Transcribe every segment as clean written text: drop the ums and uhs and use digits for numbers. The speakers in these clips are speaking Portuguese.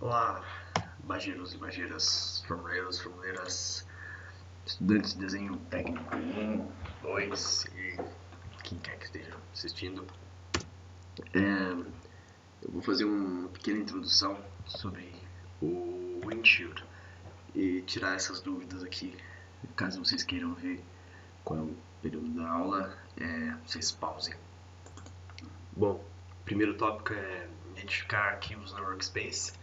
Olá, bageiros e bageiras, formuleiros, estudantes de desenho técnico 1, 2 e quem quer que esteja assistindo. Eu vou fazer uma pequena introdução sobre o windshield e tirar essas dúvidas aqui. Caso vocês queiram ver qual é o período da aula, vocês pausem. Bom, o primeiro tópico é identificar arquivos na Workspace.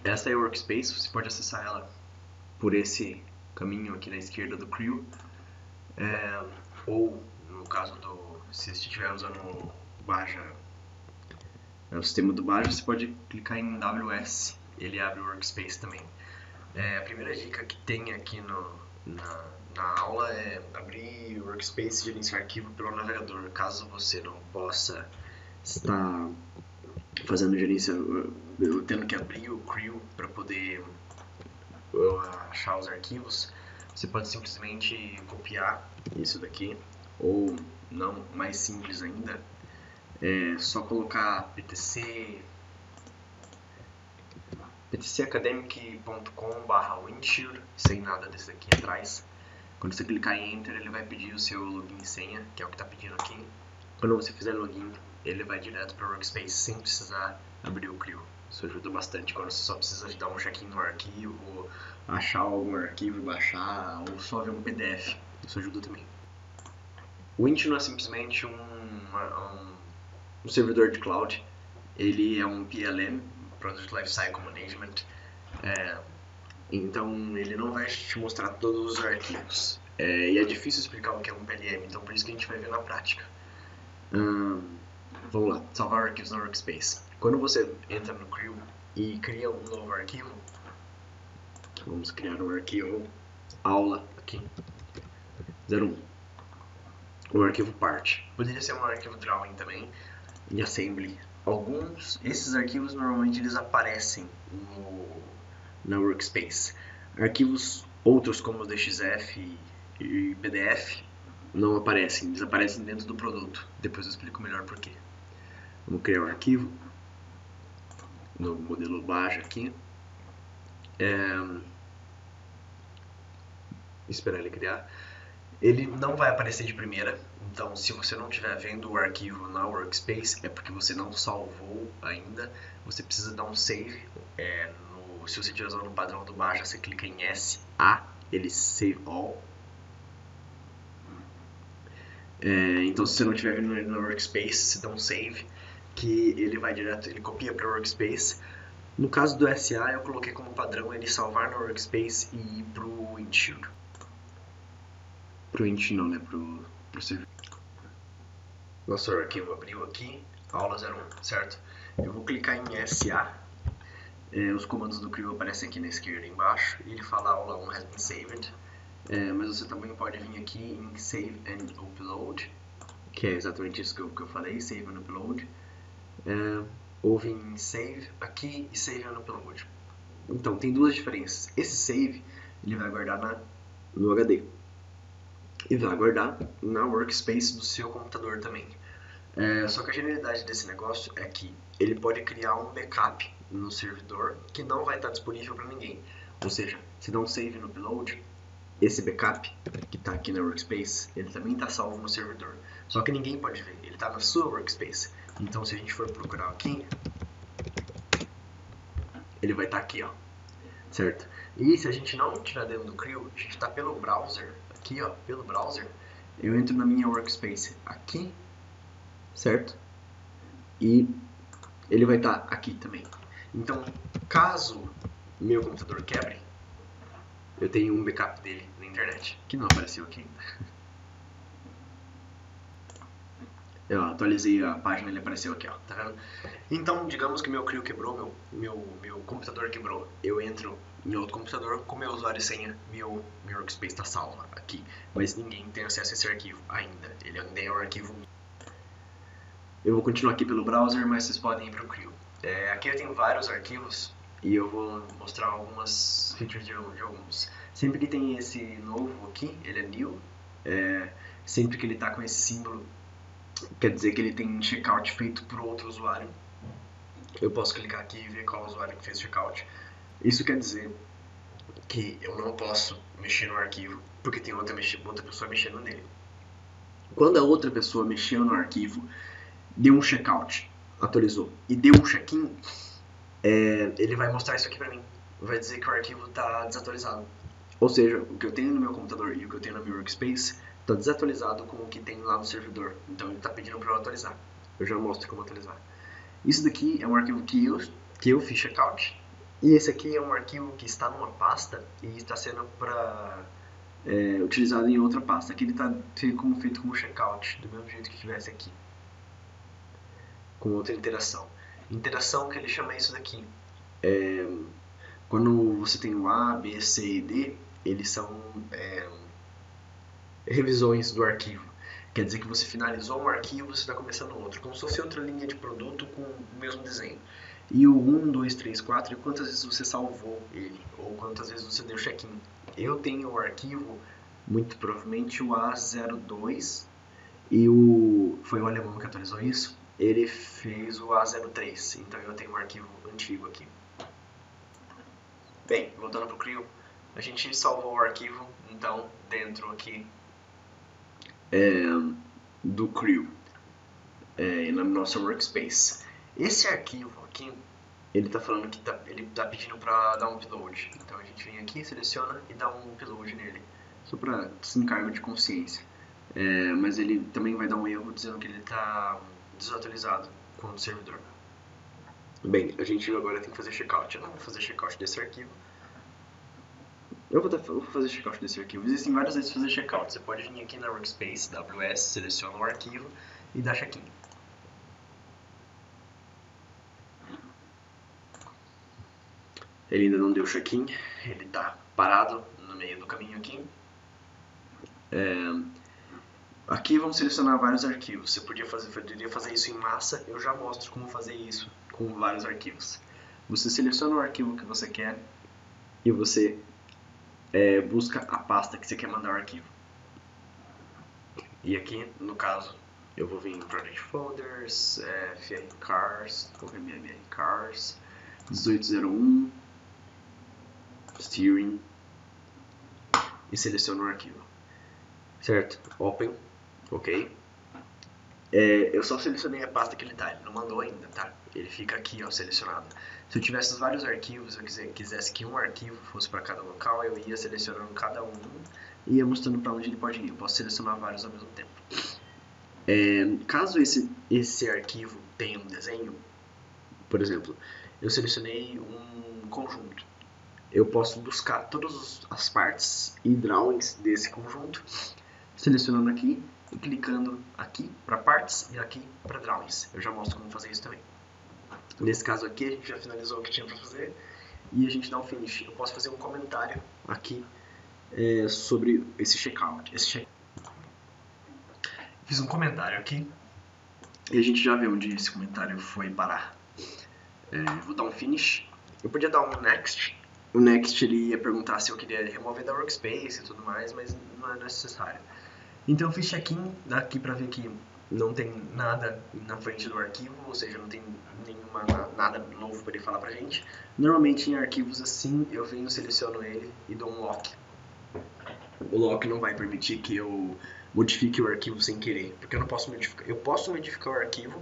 Essa é a Workspace, você pode acessar ela por esse caminho aqui na esquerda do Creo, ou no caso se você estiver usando o Baja, o sistema do Baja, você pode clicar em WS, ele abre o Workspace também. A primeira dica que tem aqui na aula é abrir o Workspace e gerenciar arquivo pelo navegador, caso você não possa estar fazendo gerência, tendo que abrir o Creo para poder achar os arquivos. Você pode simplesmente copiar isso daqui, ou não, mais simples ainda, é só colocar ptcacademic.com/windshield, sem nada desse aqui atrás. Quando você clicar em Enter, ele vai pedir o seu login e senha, que é o que está pedindo aqui. Quando você fizer login, ele vai direto para o Workspace sem precisar abrir o Creo. Isso ajuda bastante quando você só precisa dar um check-in no arquivo, ou achar algum arquivo e baixar, ou só ver um PDF. Isso ajuda também. O Windchill não é simplesmente um servidor de cloud, ele é um PLM, Product Lifecycle Management, então ele não vai te mostrar todos os arquivos. E é difícil explicar o que é um PLM, então por isso que a gente vai ver na prática. Vamos lá, salvar arquivos no Workspace. Quando você entra no Creo e cria um novo arquivo, vamos criar um arquivo aula aqui, 01, um arquivo part. Poderia ser um arquivo drawing também, em assembly. Esses arquivos normalmente eles aparecem na Workspace. Arquivos outros como DXF e PDF não aparecem, eles aparecem dentro do produto. Depois eu explico melhor porquê. Vamos criar um arquivo no modelo Baja aqui. Esperar ele criar. Ele não vai aparecer de primeira, então se você não estiver vendo o arquivo na Workspace, é porque você não salvou ainda. Você precisa dar um save. Se você estiver usando o padrão do Baja, você clica em SA, ele save all. Então se você não estiver vendo ele na Workspace, você dá um save, que ele vai direto, ele copia para o Workspace. No caso do SA, eu coloquei como padrão ele salvar no Workspace e ir para o Windshield. Pro Int não, né? Pro servidor. Nosso arquivo abriu aqui, aula 01, certo? Eu vou clicar em SA. Os comandos do Creo aparecem aqui na esquerda embaixo. E ele fala aula 1 has been saved. Mas você também pode vir aqui em Save and Upload, que é exatamente isso que eu falei, Save and Upload. Ou vir em Save aqui e Save and Upload. Então, tem duas diferenças. Esse Save, ele vai guardar no HD. E vai guardar na Workspace do seu computador também. Só que a genialidade desse negócio é que ele pode criar um backup no servidor que não vai estar disponível para ninguém. Ou seja, se dá um save no upload, esse backup que está aqui na Workspace, ele também está salvo no servidor. Só que ninguém pode ver, ele está na sua Workspace. Então se a gente for procurar aqui, ele vai estar aqui, ó, certo? E se a gente não estiver dentro do Creo, a gente está pelo browser, aqui ó, pelo browser, eu entro na minha Workspace aqui, certo? E ele vai estar aqui também. Então, caso meu computador quebre, eu tenho um backup dele na internet, que não apareceu aqui ainda. Eu atualizei a página, ele apareceu aqui, ó, tá vendo? Então, digamos que meu Creo quebrou, meu computador quebrou. Eu entro em outro computador com meu usuário e senha, meu Workspace está salvo aqui. Mas ninguém tem acesso a esse arquivo ainda, ele ainda é um arquivo. Eu vou continuar aqui pelo browser, mas vocês podem ir para o Creo. Aqui eu tenho vários arquivos e eu vou mostrar algumas features de alguns. Sempre que tem esse novo aqui, ele é new, sempre que ele está com esse símbolo, quer dizer que ele tem um checkout feito por outro usuário. eu posso clicar aqui e ver qual usuário que fez checkout. Isso quer dizer que eu não posso mexer no arquivo porque tem outra pessoa mexendo nele. Quando a outra pessoa mexeu no arquivo, deu um checkout, atualizou e deu um check-in, ele vai mostrar isso aqui para mim. Vai dizer que o arquivo está desatualizado. Ou seja, o que eu tenho no meu computador e o que eu tenho na minha workspace está desatualizado com o que tem lá no servidor. Então ele está pedindo para eu atualizar. Eu já mostro como atualizar. Isso daqui é um arquivo que eu fiz checkout. E esse aqui é um arquivo que está numa pasta e está sendo utilizado em outra pasta. Aqui ele está feito como checkout, do mesmo jeito que tivesse aqui. Com outra interação. Interação que ele chama isso daqui. Quando você tem o A, B, C e D, eles são revisões do arquivo. Quer dizer que você finalizou um arquivo, você está começando outro, como se fosse outra linha de produto com o mesmo desenho. E o 1, 2, 3, 4 é quantas vezes você salvou ele, ou quantas vezes você deu check-in. Eu tenho o arquivo, muito provavelmente o A02, e foi o alemão que atualizou isso, ele fez o A03, então eu tenho um arquivo antigo aqui. Bem, voltando para o CRIO, a gente salvou o arquivo, então, dentro aqui do CRIO, na nossa workspace. Esse arquivo aqui, ele está falando que ele está pedindo para dar um upload. Então a gente vem aqui, seleciona e dá um upload nele, só para desencargo de consciência. Mas ele também vai dar um erro dizendo que ele está desatualizado com o servidor. Bem, a gente agora tem que fazer checkout. Eu não vou fazer checkout desse arquivo. Eu vou fazer checkout desse arquivo. Existem várias vezes de fazer checkout. Você pode vir aqui na Workspace, AWS, seleciona o arquivo e dá check-in. Ele ainda não deu check-in, ele está parado no meio do caminho aqui. Aqui vamos selecionar vários arquivos. Você poderia fazer isso em massa, eu já mostro como fazer isso com vários arquivos. Você seleciona o arquivo que você quer e você busca a pasta que você quer mandar o arquivo. E aqui, no caso, eu vou vir em Project Folders, FR Cars, MMR Cars, 1801, Steering, e seleciono o arquivo. Certo? Open, ok. Eu só selecionei a pasta que ele tá, ele não mandou ainda, tá? Ele fica aqui, ó, selecionado. Se eu tivesse vários arquivos, eu quisesse que um arquivo fosse para cada local, eu ia selecionando cada um e ia mostrando para onde ele pode ir. Eu posso selecionar vários ao mesmo tempo. Caso esse arquivo tenha um desenho, por exemplo, eu selecionei um conjunto. Eu posso buscar todas as partes e drawings desse conjunto, selecionando aqui e clicando aqui para partes e aqui para drawings. Eu já mostro como fazer isso também. Nesse caso aqui a gente já finalizou o que tinha para fazer e a gente dá um finish. Eu posso fazer um comentário aqui sobre esse checkout. Fiz um comentário aqui e a gente já vê onde esse comentário foi parar. Vou dar um finish. Eu podia dar um next. O next ele ia perguntar se eu queria remover da workspace e tudo mais, mas não é necessário. Então eu fiz check-in daqui para ver que não tem nada na frente do arquivo, ou seja, não tem nada novo para ele falar pra gente. Normalmente em arquivos assim, eu venho, seleciono ele e dou um lock. O lock não vai permitir que eu modifique o arquivo sem querer, porque eu não posso modificar. Eu posso modificar o arquivo,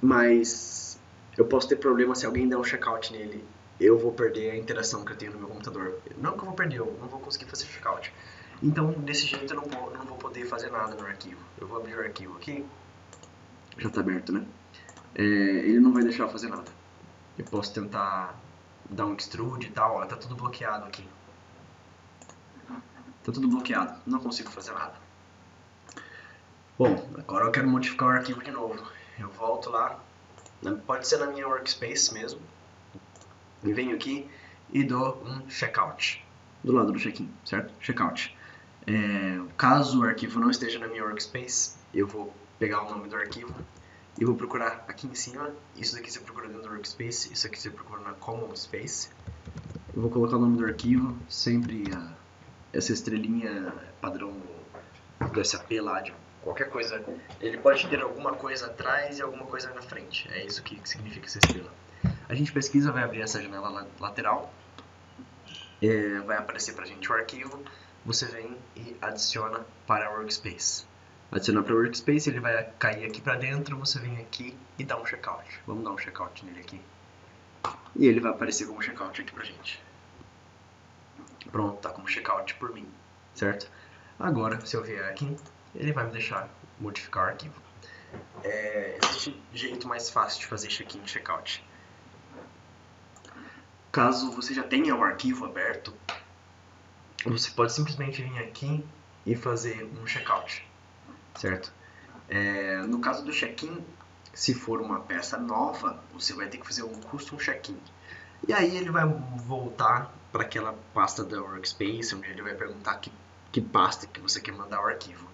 mas eu posso ter problema se alguém der um checkout nele. Eu vou perder a interação que eu tenho no meu computador. Não que eu vou perder, eu não vou conseguir fazer checkout. Então, desse jeito eu não vou poder fazer nada no arquivo. Eu vou abrir o arquivo aqui. Já está aberto, né? Ele não vai deixar eu fazer nada. Eu posso tentar dar um extrude e tal. Ó, tá tudo bloqueado aqui. Tá tudo bloqueado. Não consigo fazer nada. Bom, agora eu quero modificar o arquivo de novo. Eu volto lá. Pode ser na minha workspace mesmo. E venho aqui e dou um checkout. Do lado do check-in, certo? Checkout. Caso o arquivo não esteja na minha workspace, eu vou pegar o nome do arquivo e vou procurar aqui em cima. Isso daqui você procura dentro do workspace, isso aqui você procura na common space. Eu vou colocar o nome do arquivo, sempre essa estrelinha padrão do SAP lá Qualquer coisa. Ele pode ter alguma coisa atrás e alguma coisa na frente. É isso que significa essa estrela. A gente pesquisa, vai abrir essa janela lateral. Vai aparecer pra gente o arquivo. Você vem e adiciona para a Workspace. Adicionar para o Workspace, ele vai cair aqui para dentro. Você vem aqui e dá um checkout. Vamos dar um checkout nele aqui. E ele vai aparecer como checkout aqui pra gente. Pronto, tá como checkout por mim, certo? Agora, se eu vier aqui, ele vai me deixar modificar o arquivo. Existe jeito mais fácil de fazer check-in e checkout. Caso você já tenha um arquivo aberto, você pode simplesmente vir aqui e fazer um checkout, certo? No caso do check-in, se for uma peça nova, você vai ter que fazer um custom check-in. E aí ele vai voltar para aquela pasta da Workspace, onde ele vai perguntar que pasta que você quer mandar o arquivo.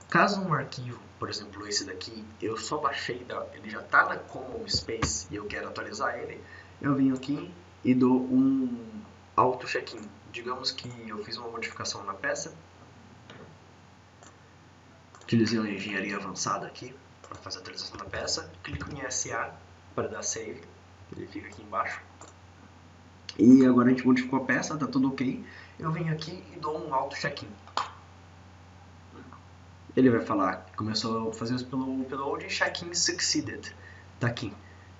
Caso um arquivo, por exemplo esse daqui, eu só baixei, ele já está na Common Space e eu quero atualizar ele, eu venho aqui e dou um auto check-in. Digamos que eu fiz uma modificação na peça, utilizei uma engenharia avançada aqui para fazer a atualização da peça, clico em SA para dar save, ele fica aqui embaixo. E agora a gente modificou a peça, tá tudo ok. Eu venho aqui e dou um auto check-in. Ele vai falar que começou a fazer o upload e check-in succeeded. Tá aqui.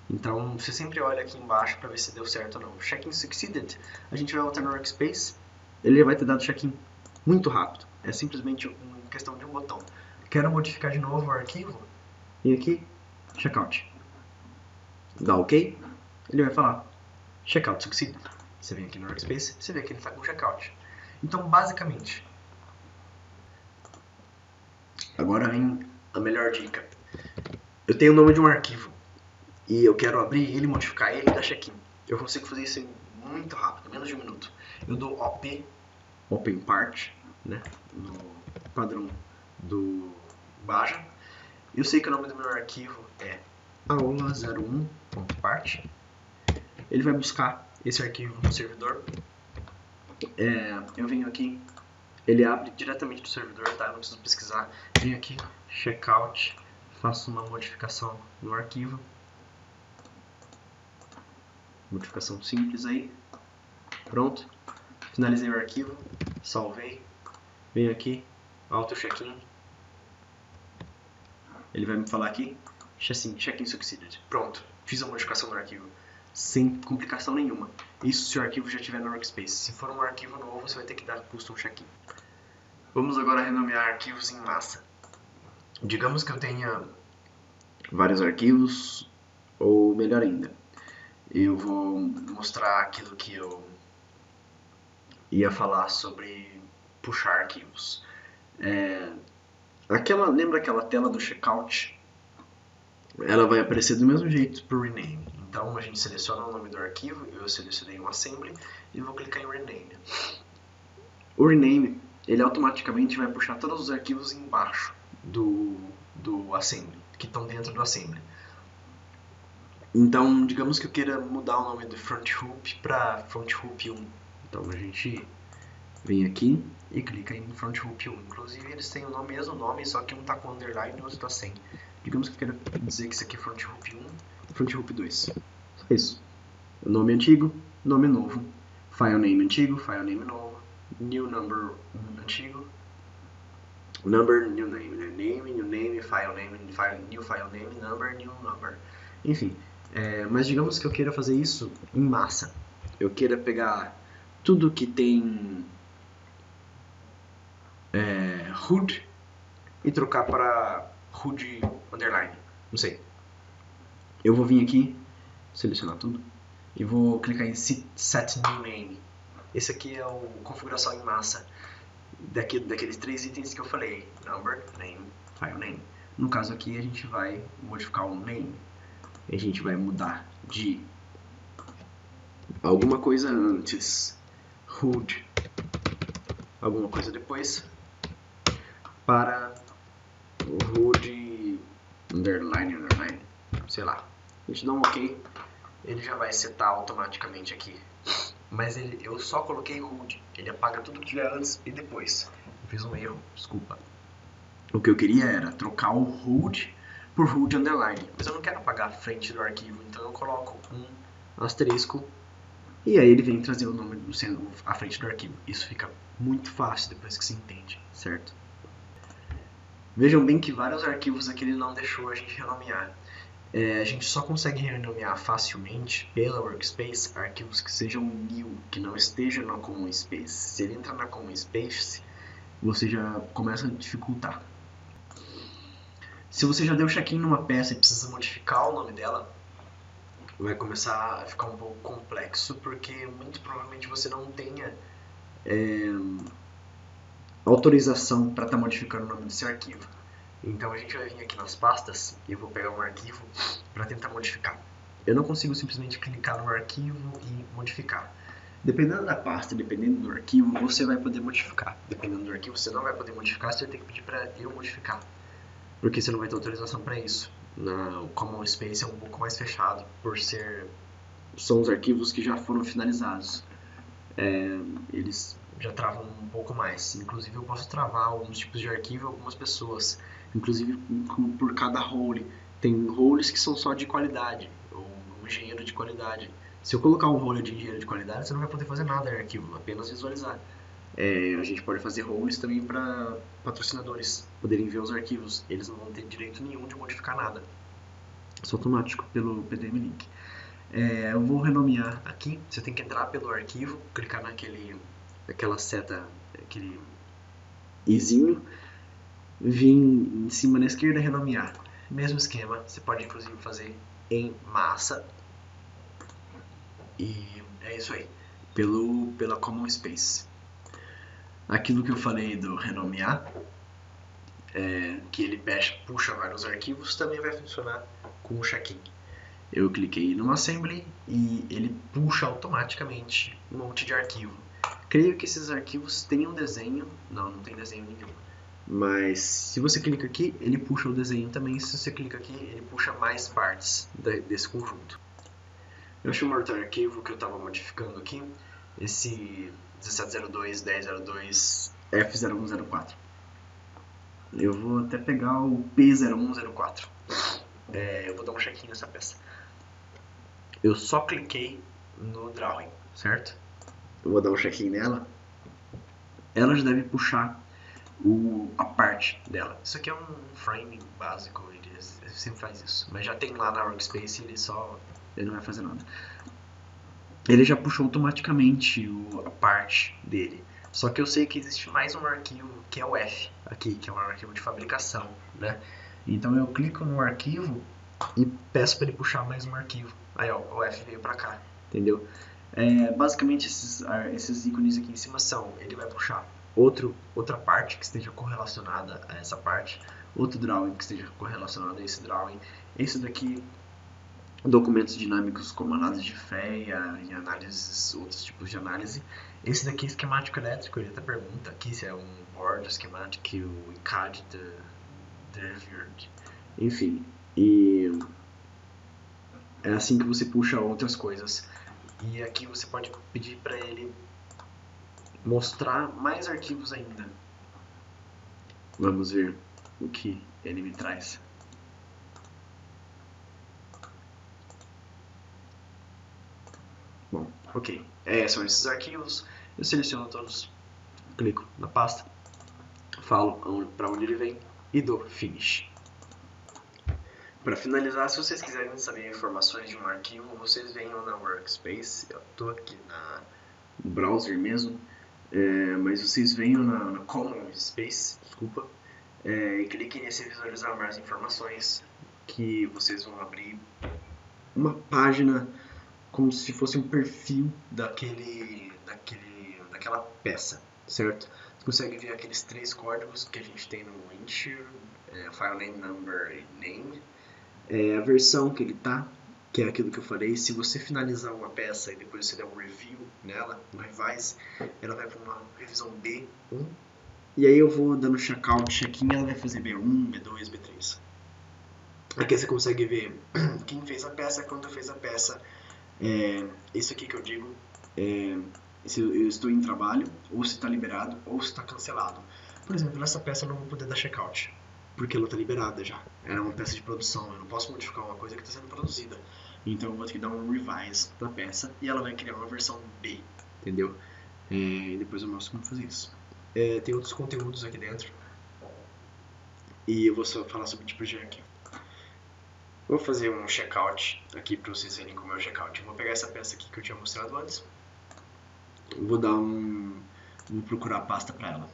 Então você sempre olha aqui embaixo para ver se deu certo ou não. Check-in succeeded. A gente vai voltar no Workspace. Ele vai ter dado check-in muito rápido. É simplesmente uma questão de um botão. Quero modificar de novo o arquivo. E aqui, checkout. Dá ok. Ele vai falar checkout succeeded. Você vem aqui no Workspace, você vê que ele está com checkout. Então, basicamente, agora vem a melhor dica. Eu tenho o nome de um arquivo e eu quero abrir ele, modificar ele e dar check-in. Eu consigo fazer isso muito rápido, menos de um minuto. Eu dou OP, Open Part, né, no padrão do Baja. Eu sei que o nome do meu arquivo é aula01.part. Ele vai buscar esse arquivo no servidor. Eu venho aqui, ele abre diretamente do servidor, tá? Eu não preciso pesquisar. Venho aqui, checkout, faço uma modificação no arquivo. Modificação simples aí. Pronto. Finalizei o arquivo, salvei. Venho aqui, auto check-in. Ele vai me falar aqui, check-in succeeded. Pronto, fiz a modificação no arquivo. Sem complicação nenhuma. Isso se o arquivo já estiver no Workspace. Se for um arquivo novo, você vai ter que dar custom check-in. Vamos agora renomear arquivos em massa. Digamos que eu tenha vários arquivos, ou melhor ainda, eu vou mostrar aquilo que eu ia falar sobre puxar arquivos. Lembra aquela tela do checkout? Ela vai aparecer do mesmo jeito para o rename. Então a gente seleciona o nome do arquivo, eu selecionei um assembly e vou clicar em rename. O rename, ele automaticamente vai puxar todos os arquivos embaixo do assembly, que estão dentro do assembly. Então, digamos que eu queira mudar o nome do front hoop para front hoop 1. Então a gente vem aqui e clica em front hoop 1. Inclusive eles têm o mesmo nome, só que um está com underline e o outro está sem. Digamos que eu queira dizer que isso aqui é front hoop 1 e front hoop 2. Só isso. O nome antigo, nome novo. File name antigo, file name novo. New number antigo. Number, new name. Name, new name, new file name, number, new number. Enfim. Mas digamos que eu queira fazer isso em massa. Eu queira pegar tudo que tem HUD e trocar para HUD underline. Não sei. Eu vou vir aqui, selecionar tudo e vou clicar em Set New Name. Esse aqui é o configuração em massa daqueles 3 itens que eu falei: Number, Name, File Name. No caso aqui a gente vai modificar o name. A gente vai mudar de alguma coisa antes, HUD, alguma coisa depois, para o HUD underline, sei lá. A gente dá um OK, ele já vai setar automaticamente aqui. Mas eu só coloquei HUD, ele apaga tudo que tiver antes e depois. Eu fiz um erro, desculpa. O que eu queria era trocar o hold por hold underline, mas eu não quero apagar a frente do arquivo, então eu coloco um asterisco e aí ele vem trazer o nome sendo a frente do arquivo. Isso fica muito fácil depois que se entende, certo? Vejam bem que vários arquivos aqui ele não deixou a gente renomear. A gente só consegue renomear facilmente pela Workspace arquivos que sejam new, que não estejam na Common Space. Se ele entrar na Common Space, você já começa a dificultar. Se você já deu check-in numa peça e precisa modificar o nome dela, vai começar a ficar um pouco complexo, porque muito provavelmente você não tenha autorização para estar modificando o nome desse arquivo. Então a gente vai vir aqui nas pastas e eu vou pegar um arquivo para tentar modificar. Eu não consigo simplesmente clicar no arquivo e modificar. Dependendo da pasta, dependendo do arquivo, você vai poder modificar. Dependendo do arquivo, você não vai poder modificar, você vai ter que pedir para eu modificar. Porque você não vai ter autorização para isso. O Common Space é um pouco mais fechado, por ser... São os arquivos que já foram finalizados. Eles já travam um pouco mais. Inclusive eu posso travar alguns tipos de arquivo e algumas pessoas. Inclusive por cada role. Tem roles que são só de qualidade, ou um engenheiro de qualidade. Se eu colocar um role de engenheiro de qualidade, você não vai poder fazer nada em arquivo, apenas visualizar. A gente pode fazer roles também para patrocinadores poderem ver os arquivos. Eles não vão ter direito nenhum de modificar nada. Isso é automático pelo PDM Link. Eu vou renomear aqui. Você tem que entrar pelo arquivo, clicar naquela seta, aquele izinho, vir em cima na esquerda e renomear. Mesmo esquema, você pode inclusive fazer em massa. E é isso aí, pela Common Space. Aquilo que eu falei do renomear, que ele puxa vários arquivos, também vai funcionar com o check-in. Eu cliquei no Assembly e ele puxa automaticamente um monte de arquivo. Creio que esses arquivos tenham desenho. Não tem desenho nenhum. Mas se você clica aqui, ele puxa o desenho também. Se você clica aqui, ele puxa mais partes desse conjunto. Eu achei um outro arquivo que eu estava modificando aqui. Esse 1702.10.02 F0104. Eu vou até pegar o P0104. Eu vou dar um check-in nessa peça. Eu só cliquei no drawing, certo? Eu vou dar um check-in nela. Ela já deve puxar a parte dela. Isso aqui é um framing básico, ele sempre faz isso. Mas já tem lá na Workspace e ele não vai fazer nada. Ele já puxou automaticamente a parte dele. Só que eu sei que existe mais um arquivo, que é o F, aqui, que é um arquivo de fabricação, né? Então eu clico no arquivo e peço para ele puxar mais um arquivo. Aí ó, o F veio para cá, entendeu? Basicamente esses ícones aqui em cima ele vai puxar outra parte que esteja correlacionada a essa parte, outro drawing que esteja correlacionado a esse drawing. Esse daqui, documentos dinâmicos como análise de fé e outros tipos de análise. Esse daqui é esquemático elétrico, ele até pergunta aqui se é um board schematic, o ICAD Derived. Enfim, e é assim que você puxa outras coisas. E aqui você pode pedir para ele mostrar mais arquivos ainda. Vamos ver o que ele me traz. Bom, ok. São esses arquivos. Eu seleciono todos, clico na pasta, falo para onde ele vem e dou Finish. Para finalizar, se vocês quiserem saber informações de um arquivo, vocês venham na Workspace. Eu estou aqui no browser mesmo, mas vocês venham na Common Space, desculpa, e cliquem nesse visualizar mais informações, que vocês vão abrir uma página como se fosse um perfil daquela peça, certo? Você consegue ver aqueles 3 códigos que a gente tem no Winch, file name, number e name. A versão que ele tá, que é aquilo que eu falei. Se você finalizar uma peça e depois você der um review nela, um revise, ela vai para uma revisão B1. E aí eu vou dando checkout, check-in, ela vai fazer B1, B2, B3. Aqui você consegue ver quem fez a peça, quando fez a peça. Isso aqui que eu digo, se eu estou em trabalho, ou se está liberado, ou se está cancelado. Por exemplo, nessa peça eu não vou poder dar checkout. porque ela está liberada já. Ela é uma peça de produção, eu não posso modificar uma coisa que está sendo produzida. Então eu vou ter que dar um revise na peça e ela vai criar uma versão B, entendeu? E depois eu mostro como fazer isso. Tem outros conteúdos aqui dentro e eu vou só falar sobre tipos de arquivo. Vou fazer um checkout aqui para vocês verem como é o checkout. Eu vou pegar essa peça aqui que eu tinha mostrado antes. Vou procurar a pasta para ela.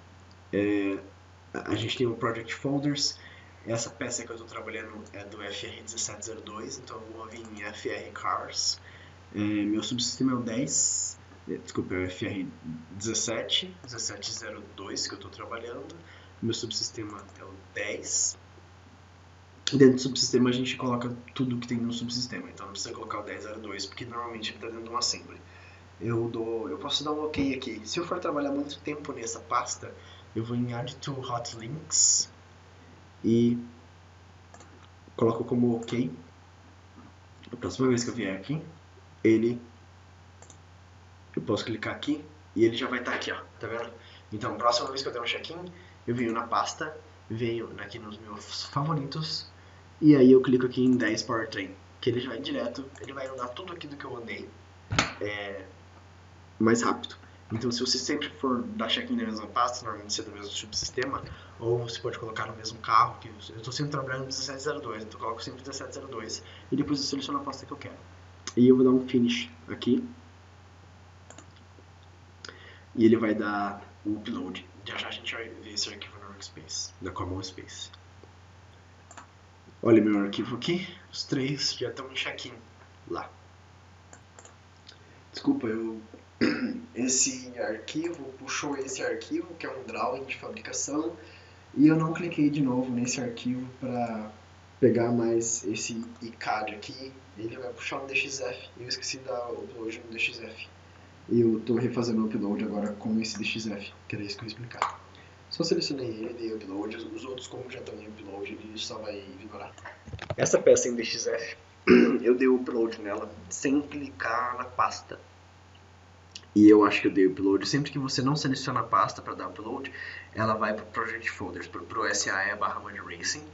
A gente tem o Project Folders. Essa peça que eu estou trabalhando é do FR1702, então eu vou vir em FR Cars. Meu subsistema é o 10, desculpa, é o FR1702 que eu estou trabalhando. Meu subsistema é o 10. Dentro do subsistema a gente coloca tudo que tem no subsistema, então não precisa colocar o 1002 porque normalmente ele está dentro de um assembly. Eu posso dar um OK aqui. Se eu for trabalhar muito tempo nessa pasta, eu vou em Add to Hot Links e coloco como OK. A próxima vez que eu vier aqui, eu posso clicar aqui e ele já vai estar aqui, ó, tá vendo? Então, a próxima vez que eu der um check-in, eu venho na pasta, venho aqui nos meus favoritos e aí eu clico aqui em 10 Powertrain, que ele já vai direto, ele vai andar tudo aquilo que eu andei mais rápido. Então, se você sempre for dar check-in na mesma pasta, normalmente você é do mesmo subsistema, ou você pode colocar no mesmo carro, que eu estou sempre trabalhando no 1702, então eu coloco sempre 1702, e depois eu seleciono a pasta que eu quero. E eu vou dar um finish aqui, e ele vai dar o upload. Já já a gente vai ver esse arquivo no Workspace, da Common Space. Olha meu arquivo aqui, os três já estão em check-in lá. Desculpa, esse arquivo puxou esse arquivo, que é um drawing de fabricação, e eu não cliquei de novo nesse arquivo para pegar mais esse ICAD aqui. Ele vai puxar um DXF, eu esqueci de dar o upload no DXF. E eu estou refazendo o upload agora com esse DXF, que era isso que eu ia explicar. Só selecionei ele, dei upload, os outros como já estão em upload, ele só vai ignorar. Essa peça em DXF, eu dei o upload nela sem clicar na pasta. E eu acho que eu dei upload. Sempre que você não seleciona a pasta para dar upload, ela vai para o Project Folders, para o SAE/Mud Racing,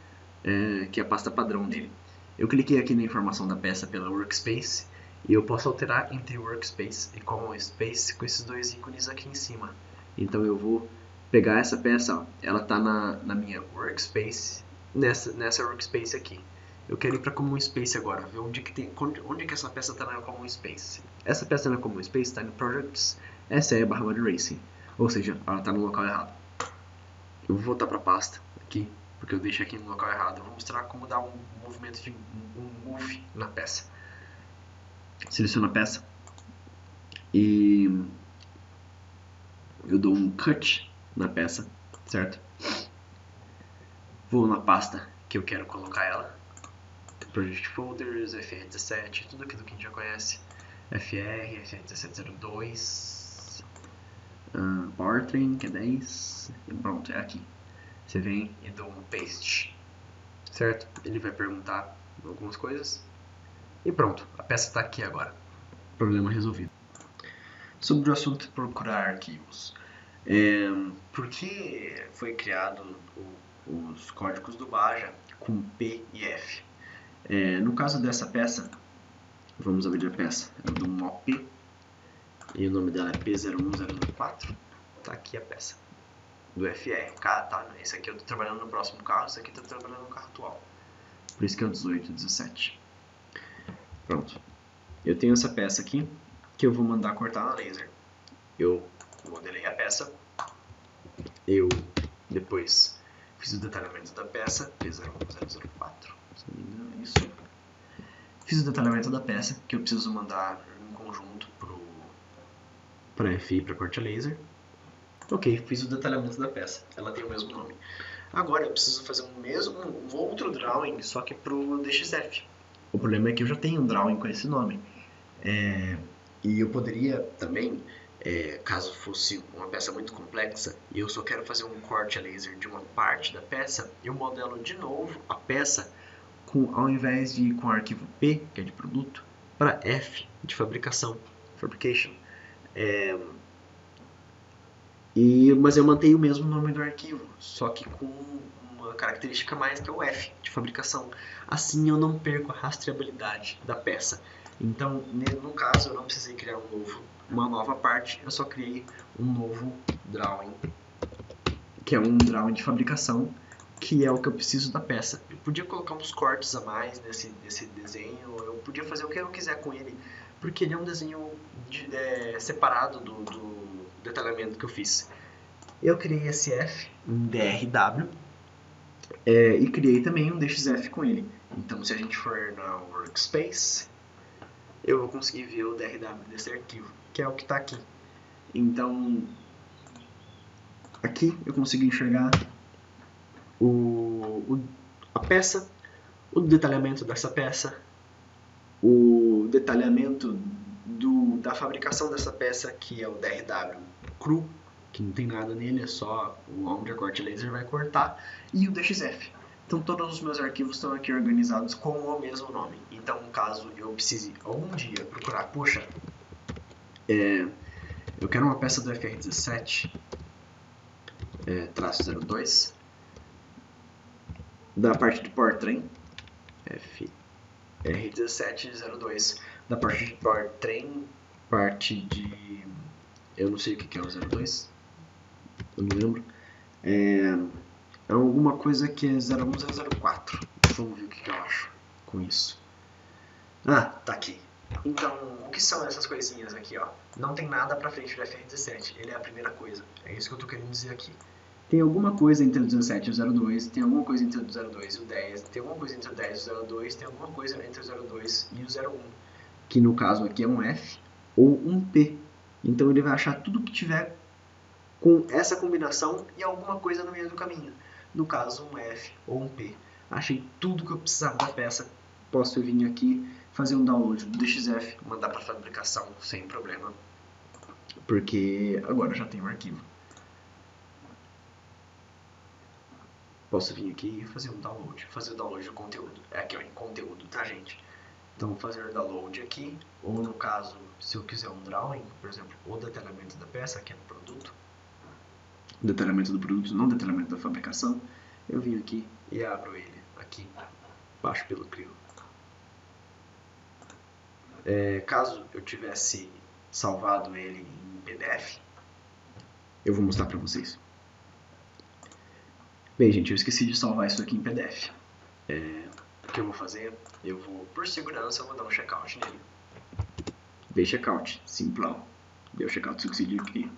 que é a pasta padrão dele. Eu cliquei aqui na informação da peça pela Workspace e eu posso alterar entre Workspace e Common Space com esses dois ícones aqui em cima. Então eu vou pegar essa peça, ó, ela está na minha Workspace, nessa Workspace aqui. Eu quero ir para Common Space agora, ver onde que essa peça está na Common Space. Essa peça na Common Space está no Projects SAE/Mud Racing, ou seja, ela está no local errado. Eu vou voltar para a pasta aqui, porque eu deixei aqui no local errado. Eu vou mostrar como dar um movimento de um move na peça. Seleciono a peça e eu dou um cut na peça, certo? Vou na pasta que eu quero colocar ela. Project Folders, FR17, tudo aquilo que a gente já conhece. FR, FR1702, Powertrain, que é 10, e pronto, é aqui. Você vem e dá um paste, certo? Ele vai perguntar algumas coisas e pronto, a peça está aqui agora. Problema resolvido. Sobre o assunto procurar arquivos. Por que foi criado os códigos do Baja com P e F? No caso dessa peça, vamos abrir a peça, é do MOP e o nome dela é P01004. Tá aqui a peça do FR. Tá? Esse aqui eu tô trabalhando no próximo carro, esse aqui eu tô trabalhando no carro atual. Por isso que é o 1817. Pronto. Eu tenho essa peça aqui que eu vou mandar cortar na laser. Eu modelei a peça, eu depois fiz o detalhamento da peça, P01004. Se não me engano, é isso. Fiz o detalhamento da peça, que eu preciso mandar em conjunto para FI, para corte a laser. Ok, fiz o detalhamento da peça, ela tem o mesmo nome. Agora eu preciso fazer um outro drawing, só que para o DXF. O problema é que eu já tenho um drawing com esse nome. E eu poderia também, caso fosse uma peça muito complexa, e eu só quero fazer um corte a laser de uma parte da peça, eu modelo de novo a peça ao invés de ir com o arquivo P, que é de produto, para F, de fabricação, fabrication. Mas eu mantenho o mesmo nome do arquivo, só que com uma característica a mais, que é o F de fabricação. Assim eu não perco a rastreabilidade da peça. Então, no caso, eu não precisei criar uma nova parte, eu só criei um novo drawing, que é um drawing de fabricação, que é o que eu preciso da peça. Eu podia colocar uns cortes a mais nesse desenho, eu podia fazer o que eu quiser com ele, porque ele é um desenho separado do detalhamento que eu fiz. Eu criei esse F em DRW e criei também um DXF com ele. Então, se a gente for na Workspace, eu vou conseguir ver o DRW desse arquivo, que é o que está aqui. Então, aqui eu consigo enxergar a peça, o detalhamento dessa peça, o detalhamento da fabricação dessa peça, que é o DRW cru, que não tem nada nele, é só onde a corte laser vai cortar, e o DXF. Então todos os meus arquivos estão aqui organizados com o mesmo nome. Então, caso eu precise algum dia procurar, poxa, eu quero uma peça do FR17 traço 02 da parte de Powertrain, FR1702 da parte de Powertrain, parte de... eu não sei o que é o 02, eu não lembro. É alguma coisa que é 01004. Vamos ver o que eu acho com isso. Ah, tá aqui. Então, o que são essas coisinhas aqui, ó? Não tem nada pra frente do FR17, ele é a primeira coisa. É isso que eu tô querendo dizer aqui. Tem alguma coisa entre o 17 e o 02, tem alguma coisa entre o 02 e o 10, tem alguma coisa entre o 10 e o 02, tem alguma coisa entre o 02 e o 01. Que no caso aqui é um F ou um P. Então ele vai achar tudo que tiver com essa combinação e alguma coisa no meio do caminho. No caso, um F ou um P. Achei tudo que eu precisava da peça. Posso vir aqui, fazer um download do DXF, mandar para fabricação sem problema, porque agora já tenho um arquivo. Posso vir aqui e fazer um download, fazer o download do conteúdo. É aqui, ó, em conteúdo, tá, gente? Então, fazer download aqui, ou no caso, se eu quiser um drawing, por exemplo, o detalhamento da peça, que é no produto, detalhamento do produto, não detalhamento da fabricação, eu venho aqui e abro ele aqui, baixo pelo Creo. Caso eu tivesse salvado ele em PDF, eu vou mostrar para vocês. Bem, gente, eu esqueci de salvar isso aqui em PDF. O que eu vou fazer? Eu vou, por segurança, eu vou dar um checkout nele. Dei checkout, simplão. Deu checkout succeed aqui.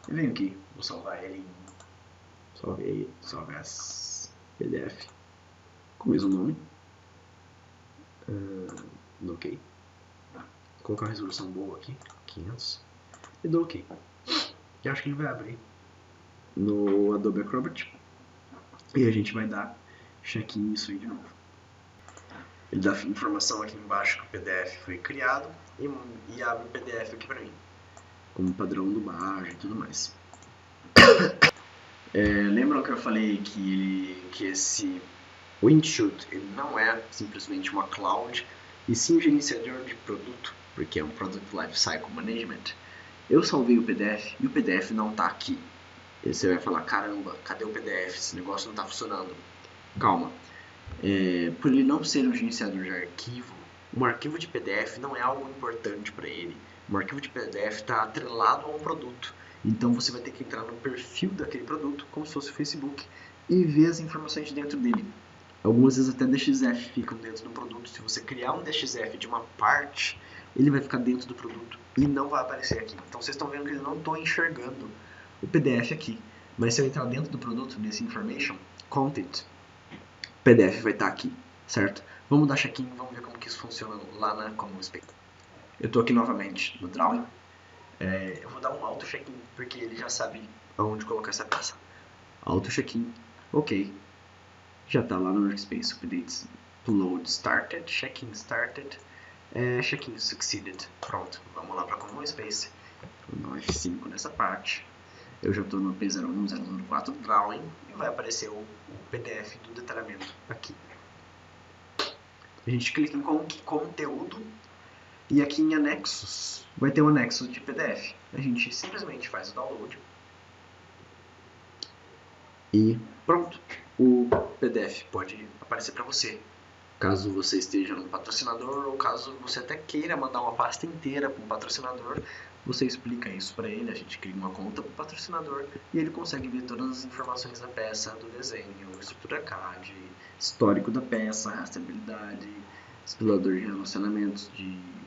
Eu venho aqui, vou salvar ele em... Salve as PDF. Com o mesmo nome. Ok. Vou colocar uma resolução boa aqui, 500. E dou ok. E acho que ele vai abrir no Adobe Acrobat. E a gente vai dar check-in nisso aí de novo. Ele dá informação aqui embaixo que o PDF foi criado e abre o PDF aqui pra mim, como padrão do Baja e tudo mais. Lembram que eu falei que esse Windshield ele não é simplesmente uma cloud, e sim um gerenciador de produto, porque é um Product Lifecycle Management? Eu salvei o PDF e o PDF não está aqui. E você vai falar, caramba, cadê o PDF? Esse negócio não está funcionando. Calma. Por ele não ser um gerenciador de arquivo, um arquivo de PDF não é algo importante para ele. Um arquivo de PDF está atrelado a um produto. Então você vai ter que entrar no perfil daquele produto, como se fosse o Facebook, e ver as informações dentro dele. Algumas vezes até DXF ficam dentro do produto. Se você criar um DXF de uma parte, ele vai ficar dentro do produto e não vai aparecer aqui. Então vocês estão vendo que eu não estou enxergando o PDF aqui. Mas se eu entrar dentro do produto, nesse Information, Content, o PDF vai estar aqui, certo? Vamos dar check-in, vamos ver como que isso funciona lá na Common Space. Eu estou aqui novamente no Drawing. Eu vou dar um auto check-in, porque ele já sabe aonde colocar essa peça. Auto check-in, ok. Já está lá no Workspace, updates, upload started, check-in started, check-in succeeded. Pronto, vamos lá para Common Space. Vou dar um F5 nessa parte. Eu já estou no P01, 004 Drawing e vai aparecer o PDF do detalhamento aqui. A gente clica em conteúdo e aqui em anexos vai ter um anexo de PDF. A gente simplesmente faz o download e pronto. o PDF pode aparecer para você. Caso você esteja no patrocinador ou caso você até queira mandar uma pasta inteira para um patrocinador, você explica isso para ele, a gente cria uma conta para o patrocinador e ele consegue ver todas as informações da peça, do desenho, estrutura CAD, histórico da peça, rastreabilidade, explorador de relacionamentos,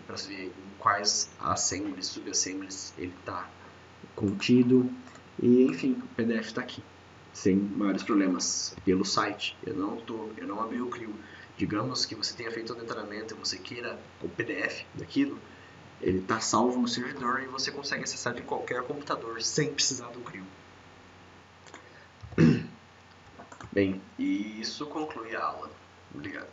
para ver em quais assemblies, subassemblies ele está contido e enfim, o PDF está aqui sem maiores problemas pelo site. Eu não abri o CRIO. Digamos que você tenha feito o detalhamento e você queira o PDF daquilo, ele está salvo no servidor e você consegue acessar de qualquer computador sem precisar do CRIO. Bem, e isso conclui a aula. Obrigado.